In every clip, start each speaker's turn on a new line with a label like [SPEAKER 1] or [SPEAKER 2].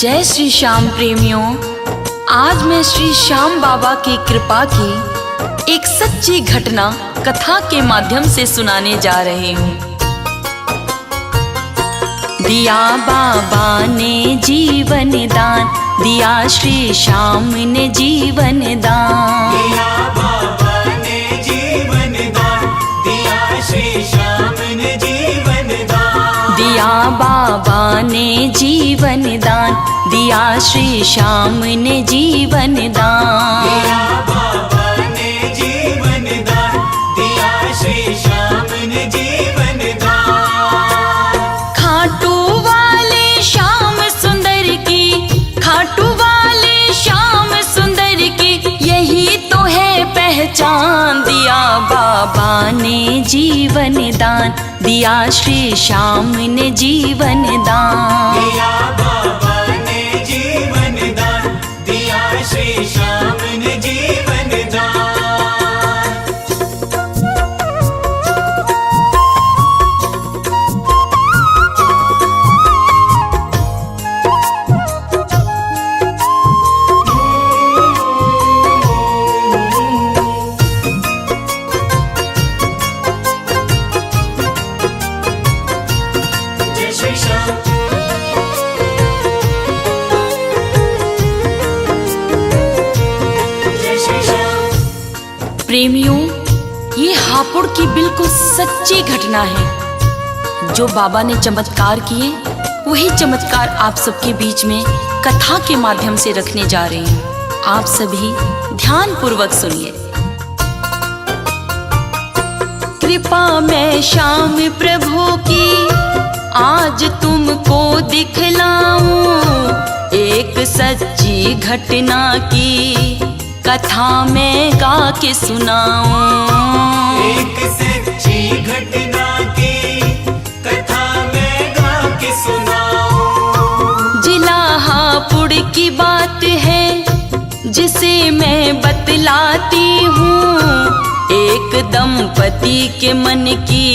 [SPEAKER 1] जय श्री श्याम प्रेमियों, आज मैं श्री श्याम बाबा की कृपा की एक सच्ची घटना कथा के माध्यम से सुनाने जा रही हूँ। दिया बाबा ने जीवन दान, दिया श्री श्याम ने जीवन दान।
[SPEAKER 2] दिया बाबा ने जीवन दान, दिया श्री श्याम ने जीवन दान।
[SPEAKER 1] दिया बाबा ने जीवन दान, दिया श्री श्याम ने जीवन दान।
[SPEAKER 2] दिया बाबा ने जीवन दान, दिया श्री श्याम ने जीवन दान।
[SPEAKER 1] खाटू वाले श्याम सुंदर की, खाटू वाले श्याम सुंदर की, यही तो है पहचान। दिया बाबा ने जीवन दान, दिया श्री श्याम ने जीवन दान।
[SPEAKER 2] दिया बाबा ने जीवन दान, दिया श्री श्याम ने जीवन दान। जय श्री श्याम। जय श्री श्याम।
[SPEAKER 1] प्रेमियों, ये हापुड़ की बिल्कुल सच्ची घटना है। जो बाबा ने चमत्कार किए वही चमत्कार आप सबके बीच में कथा के माध्यम से रखने जा रही हूँ। आप सभी ध्यान पूर्वक सुनिए। कृपा मैं श्याम प्रभु की आज तुमको दिखलाऊं, एक सच्ची घटना की कथा मैं गा के सुनाऊं।
[SPEAKER 2] एक सच्ची घटना की कथा मैं गा के सुनाऊं।
[SPEAKER 1] जिला हापुड़ की बात है जिसे मैं बतलाती हूँ, एक दंपति के मन की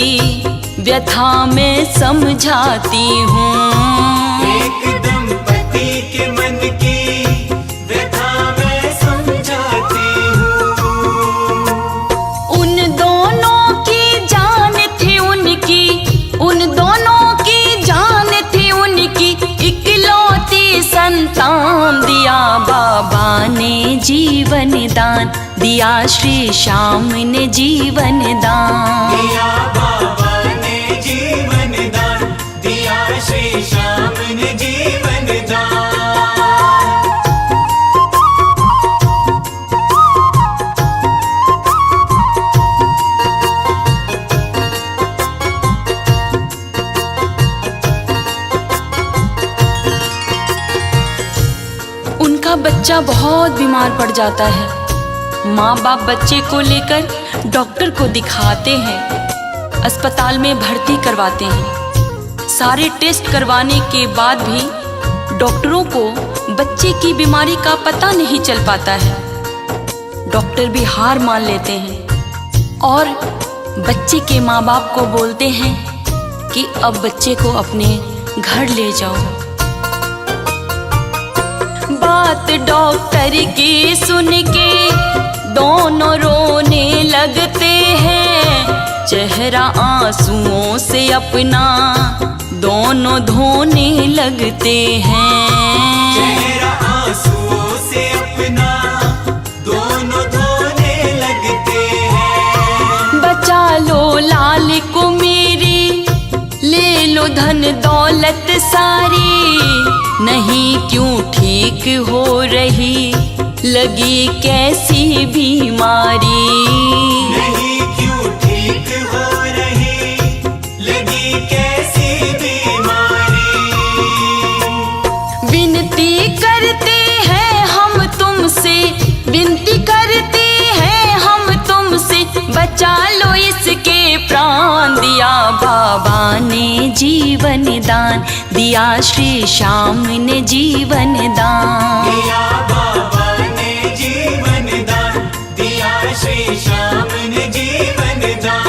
[SPEAKER 1] व्यथा में समझाती हूँ।
[SPEAKER 2] एक दंपति के मन की व्यथा मैं समझाती हूँ।
[SPEAKER 1] उन दोनों की जान थी उनकी, उन दोनों की जान थी उनकी, इकलौती संतान। दिया बाबा ने जीवन दान, दिया श्री श्याम ने जीवन दान।
[SPEAKER 2] दिया बाबा ने जीवन दान, दिया श्री श्याम ने जीवन दान।
[SPEAKER 1] उनका बच्चा बहुत बीमार पड़ जाता है। माँ बाप बच्चे को लेकर डॉक्टर को दिखाते हैं, अस्पताल में भर्ती करवाते हैं। सारे टेस्ट करवाने के बाद भी डॉक्टरों को बच्चे की बीमारी का पता नहीं चल पाता है। डॉक्टर भी हार मान लेते हैं और बच्चे के माँ बाप को बोलते हैं कि अब बच्चे को अपने घर ले जाओ। बात डॉक्टर की सुन के दोनों रोने लगते हैं, चेहरा आंसुओं से अपना दोनों धोने लगते हैं।
[SPEAKER 2] चेहरा आंसुओं से अपना दोनों धोने लगते हैं।
[SPEAKER 1] बचा लो लाल को मेरी, ले लो धन दौलत सारी, नहीं क्यों ठीक हो रही लगी कैसी बीमारी।
[SPEAKER 2] नहीं क्यों ठीक हो रही लगी कैसी बीमारी।
[SPEAKER 1] विनती करते हैं हम तुमसे, विनती करते हैं हम तुमसे, बचा लो इसके प्राण। दिया बाबा ने जीवन दान, दिया श्री श्याम ने जीवन दान।
[SPEAKER 2] दिया बाबा ने जीवन दान, दिया श्री श्याम ने जीवन दान।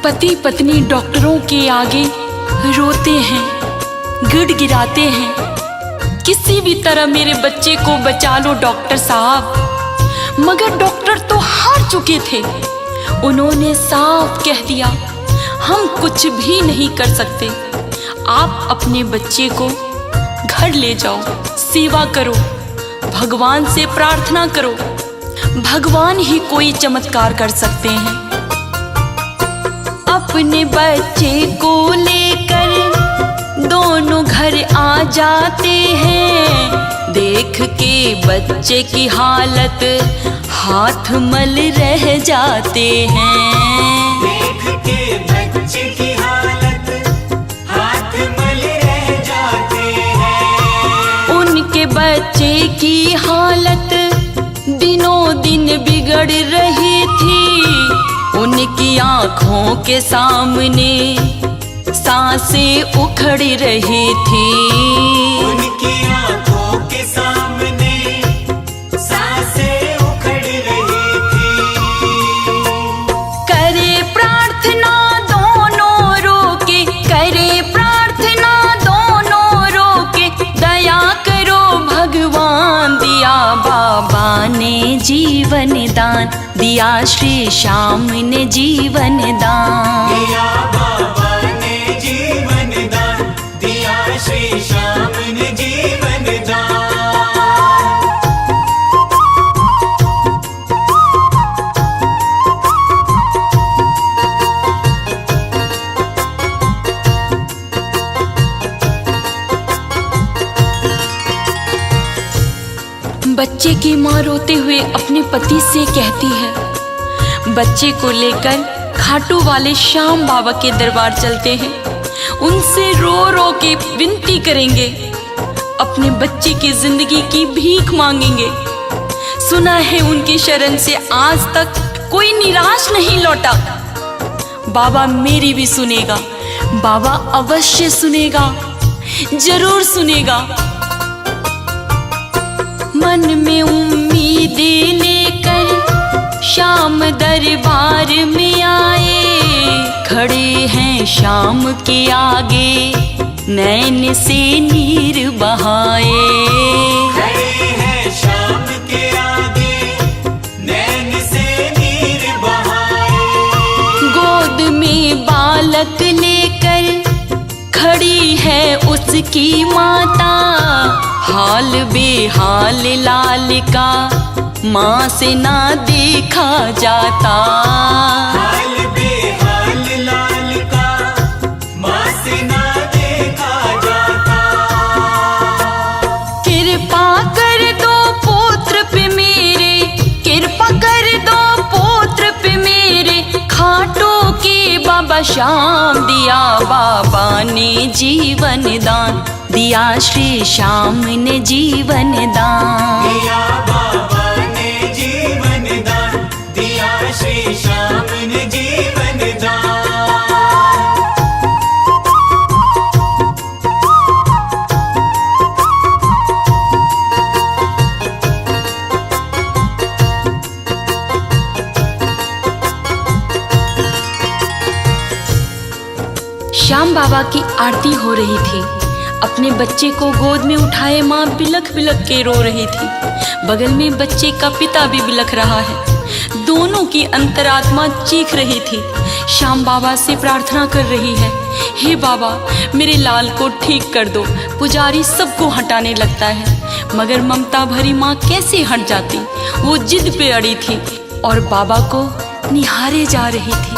[SPEAKER 1] पति पत्नी डॉक्टरों के आगे रोते हैं, गिड़गिड़ाते हैं, किसी भी तरह मेरे बच्चे को बचा लो डॉक्टर साहब। मगर डॉक्टर तो हार चुके थे। उन्होंने साफ कह दिया, हम कुछ भी नहीं कर सकते। आप अपने बच्चे को घर ले जाओ, सेवा करो, भगवान से प्रार्थना करो, भगवान ही कोई चमत्कार कर सकते हैं। अपने बच्चे को लेकर दोनों घर आ जाते हैं। देख के बच्चे की हालत हाथ मल रह जाते हैं।
[SPEAKER 2] देख के बच्चे की हालत हाथ मल रह जाते हैं।
[SPEAKER 1] उनके बच्चे की हालत दिनों दिन बिगड़ रही थी। उनकी आंखों के सामने सांसें उखड़ रही थी।
[SPEAKER 2] उनकी आंखों के सामने सांसें उखड़ रही थी।
[SPEAKER 1] करे प्रार्थना दोनों रोके, करे प्रार्थना दोनों रोके, दया करो भगवान। दिया बाबा ने जीवन दान, दिया श्री श्याम ने जीवन दान।
[SPEAKER 2] दिया बाबा ने जीवन दान, दिया श्री श्याम ने जीवन दान।
[SPEAKER 1] बच्चे की माँ रोते हुए अपने पति से कहती है, बच्चे को लेकर खाटू वाले श्याम बाबा के दरबार चलते हैं। उनसे रो रो के विनती करेंगे, अपने बच्चे की जिंदगी की भीख मांगेंगे। सुना है उनकी शरण से आज तक कोई निराश नहीं लौटा। बाबा मेरी भी सुनेगा, बाबा अवश्य सुनेगा, जरूर सुनेगा। मन में उम्मीदें लेकर श्याम दरबार में आए। खड़े हैं श्याम के आगे नैन से नीर बहाए।
[SPEAKER 2] खड़े हैं श्याम के आगे नैन से नीर बहाए।
[SPEAKER 1] गोद में बालक लेकर खड़ी है उसकी माता। हाल बेहाल लाल का माँ से ना देखा जाता।
[SPEAKER 2] हाल बेहाल लाल का माँ से ना देखा जाता।
[SPEAKER 1] कृपा कर दो पुत्र पे मेरे, कृपा कर दो पुत्र पे मेरे, खाटू के बाबा श्याम। दिया बाबा ने जीवन दान, दिया श्री श्याम ने जीवन दान।
[SPEAKER 2] दिया बाबा ने जीवन दान, दिया श्री श्याम ने जीवन दान।
[SPEAKER 1] श्याम बाबा की आरती हो रही थी। अपने बच्चे को गोद में उठाए माँ बिलख बिलख के रो रही थी। बगल में बच्चे का पिता भी बिलख रहा है। दोनों की अंतरात्मा चीख रही थी। श्याम बाबा से प्रार्थना कर रही है, हे बाबा मेरे लाल को ठीक कर दो। पुजारी सबको हटाने लगता है, मगर ममता भरी माँ कैसे हट जाती। वो जिद पे अड़ी थी और बाबा को निहारे जा रही थी।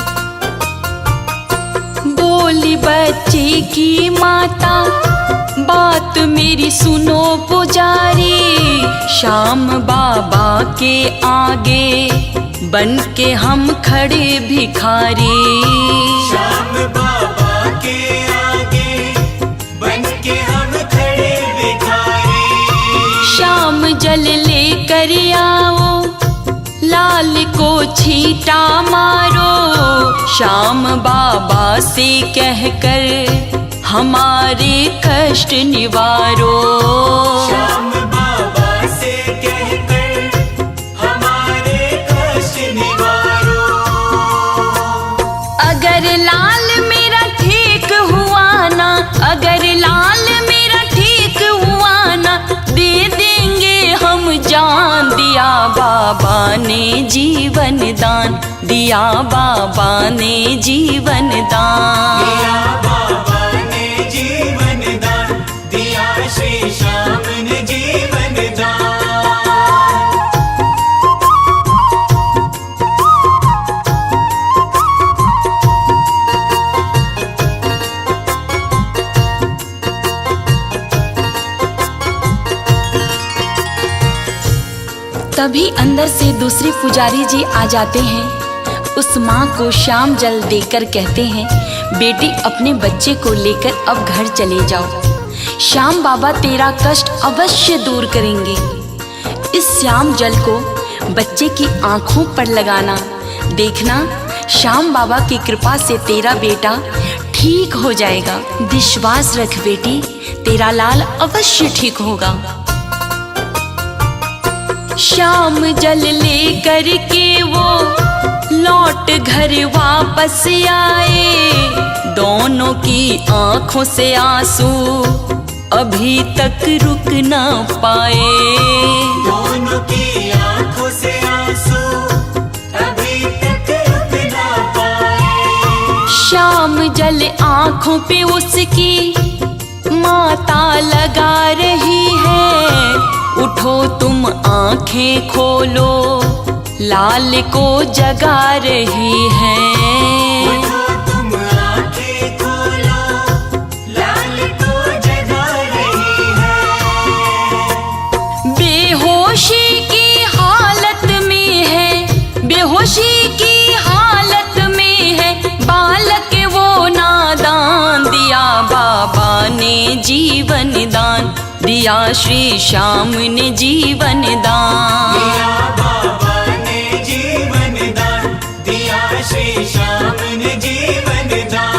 [SPEAKER 1] बोली बच्चे की माता, बात मेरी सुनो पुजारी। श्याम बाबा के आगे बन के हम खड़े भिखारी।
[SPEAKER 2] श्याम बाबा के आगे बन के हम खड़े भिखारी।
[SPEAKER 1] श्याम जल लेकर आओ, लाल को छींटा मारो। श्याम बाबा से कहकर हमारे कष्ट निवारो।
[SPEAKER 2] श्याम बाबा से कहकर हमारे कष्ट निवारो।
[SPEAKER 1] अगर बाबा ने जीवन दान, दिया बाबा ने जीवन दान।
[SPEAKER 2] दिया बाबा ने जीवन दान, दिया श्री श्याम ने जीवन दान।
[SPEAKER 1] तभी अंदर से दूसरे पुजारी जी आ जाते हैं। उस माँ को श्याम जल देकर कहते हैं, बेटी अपने बच्चे को लेकर अब घर चले जाओ, श्याम बाबा तेरा कष्ट अवश्य दूर करेंगे। इस श्याम जल को बच्चे की आंखों पर लगाना, देखना श्याम बाबा की कृपा से तेरा बेटा ठीक हो जाएगा। विश्वास रख बेटी, तेरा लाल अवश्य ठीक होगा। श्याम जल लेकर के वो लौट घर वापस आए, दोनों की आंखों से आंसू अभी तक रुक ना पाए।
[SPEAKER 2] दोनों की आंखों से आंसू अभी तक रुक ना पाए।
[SPEAKER 1] श्याम जल आंखों पे उसकी माता लगा रही है, उठो तुम आंखें खोलो, लाल को जगा रही है।
[SPEAKER 2] उठो तुम आंखें खोलो, लाल को जगा रही है।
[SPEAKER 1] बेहोशी की हालत में है, बेहोशी की हालत में है बालक वो नादान, दिया बाबा ने जीवन दान, दिया श्री श्याम ने जीवन दान।
[SPEAKER 2] दिया बाबा ने जीवन दान, दिया श्री श्याम ने जीवन दान।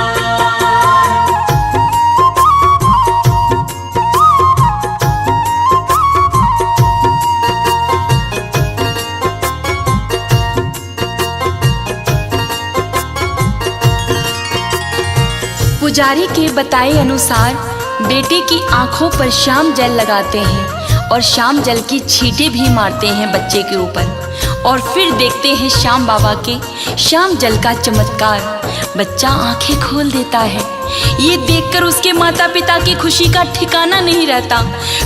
[SPEAKER 1] पुजारी के बताए अनुसार बेटे की आंखों पर श्याम जल लगाते हैं और श्याम जल की छींटे भी मारते हैं बच्चे के ऊपर, और फिर देखते हैं श्याम बाबा के श्याम जल का चमत्कार। बच्चा आंखें खोल देता है। ये देखकर उसके माता पिता की खुशी का ठिकाना नहीं रहता,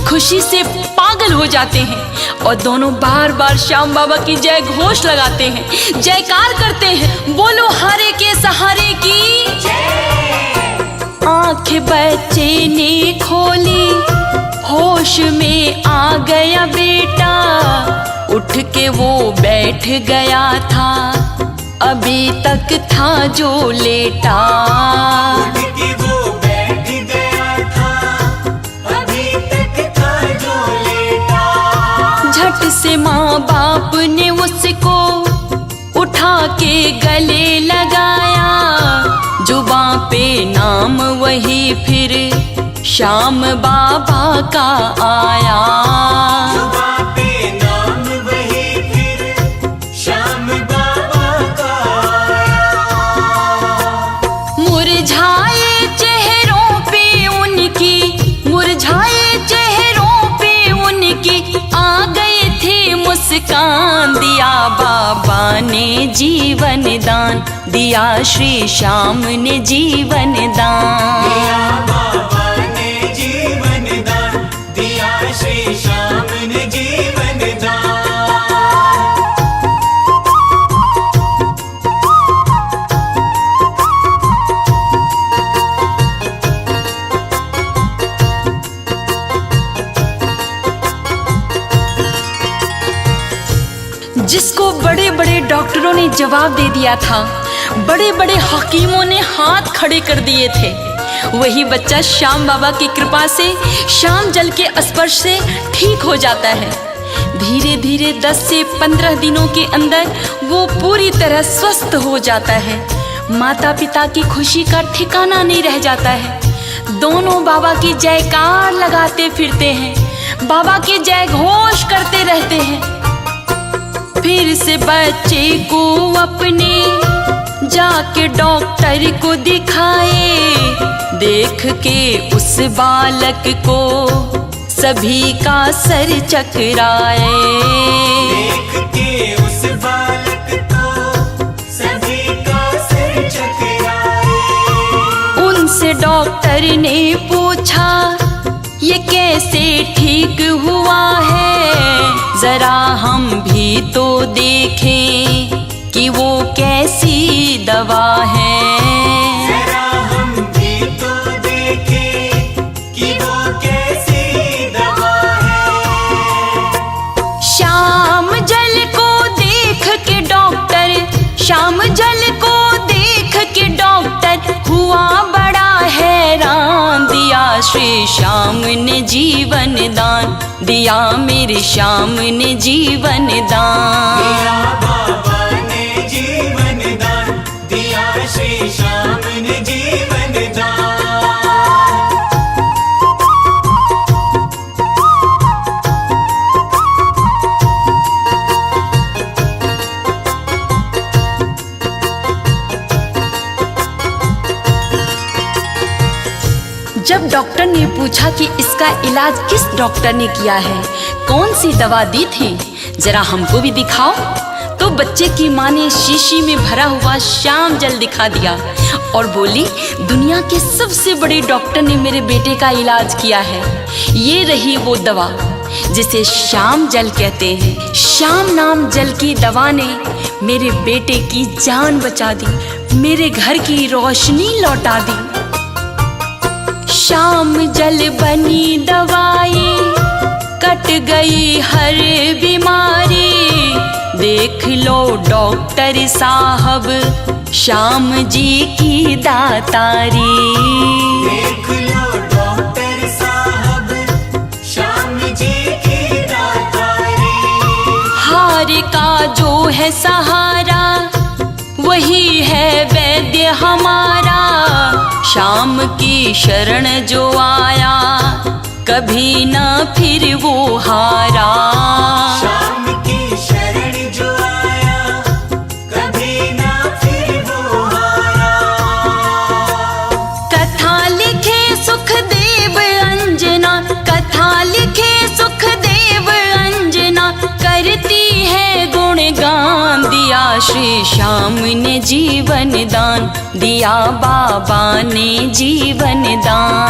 [SPEAKER 1] खुशी से पागल हो जाते हैं और दोनों बार बार श्याम बाबा की जय घोष लगाते हैं, जयकार करते हैं, बोलो हारे के सहारे की। आंख बच्चे ने खोली, होश में आ गया बेटा, उठ के वो बैठ गया था, अभी तक था जो लेटा।
[SPEAKER 2] उठ के वो बैठ गया था, अभी तक था जो लेटा।
[SPEAKER 1] झट से माँ बाप ने उसको उठा के गले लगाया, जुबां पे नाम वही फिर श्याम बाबा का आया।
[SPEAKER 2] जुबां पे नाम वही फिर श्याम बाबा का आया।
[SPEAKER 1] मुरझाए चेहरों पे उनकी, मुरझाए चेहरों पे उनकी आ गए थे मुस्कान, दिया बाबा ने जीवन दान, दिया श्री श्याम ने जीवन दान।
[SPEAKER 2] दिया बाबा ने जीवन दान, दिया श्री श्याम ने जीवन दान।
[SPEAKER 1] जिसको बड़े बड़े डॉक्टरों ने जवाब दे दिया था, बड़े बड़े हकीमों ने हाथ खड़े कर दिए थे, वही बच्चा श्याम बाबा की कृपा से श्याम जल के स्पर्श से ठीक हो जाता है। धीरे धीरे 10 से 15 दिनों के अंदर वो पूरी तरह स्वस्थ हो जाता है। माता पिता की खुशी का ठिकाना नहीं रह जाता है। दोनों बाबा की जयकार लगाते फिरते हैं, बाबा की जय घोष करते रहते हैं। फिर से बच्चे को अपने जाके डॉक्टर को दिखाए, देख के उस बालक को सभी का सर चकराए।
[SPEAKER 2] देख के उस बालक को सभी का सिर चकराए।
[SPEAKER 1] उनसे डॉक्टर ने पूछा ये कैसे ठीक हुआ है, जरा हम भी तो देखें कि वो कैसी दवा है।
[SPEAKER 2] जरा हम भी तो देखें कि वो कैसी दवा है।
[SPEAKER 1] श्याम जल को देख के डॉक्टर, श्याम जल को देख के डॉक्टर हुआ बड़ा हैरान। दिया श्री श्याम ने जीवन दान, दिया मेरे श्याम ने जीवन दान।
[SPEAKER 2] दिया बाबा ने जीवन दान, दिया श्री श्याम ने जीवन दान।
[SPEAKER 1] जब डॉक्टर ने पूछा कि इसका इलाज किस डॉक्टर ने किया है, कौन सी दवा दी थी, जरा हमको भी दिखाओ, तो बच्चे की माँ ने शीशी में भरा हुआ श्याम जल दिखा दिया और बोली दुनिया के सबसे बड़े डॉक्टर ने मेरे बेटे का इलाज किया है। ये रही वो दवा जिसे श्याम जल कहते हैं। श्याम नाम जल की दवा ने मेरे बेटे की जान बचा दी, मेरे घर की रोशनी लौटा दी। श्याम जल बनी दवाई, कट गई हर बीमारी। देख लो डॉक्टर साहब श्याम जी की दातारी।
[SPEAKER 2] देख लो डॉक्टर साहब श्याम जी की दातारी।
[SPEAKER 1] हार का जो है सहारा वही है वैद्य हमारा। श्याम की शरण जो आया कभी ना फिर वो हारा।
[SPEAKER 2] श्याम की शरण जो आया कभी ना फिर वो हारा।
[SPEAKER 1] कथा लिखे सुखदेव अंजना, कथा लिखे सुखदेव अंजना, करती है गुणगान। दिया श्री श्याम ने जीवन दान, दिया बाबा ने जीवन दान।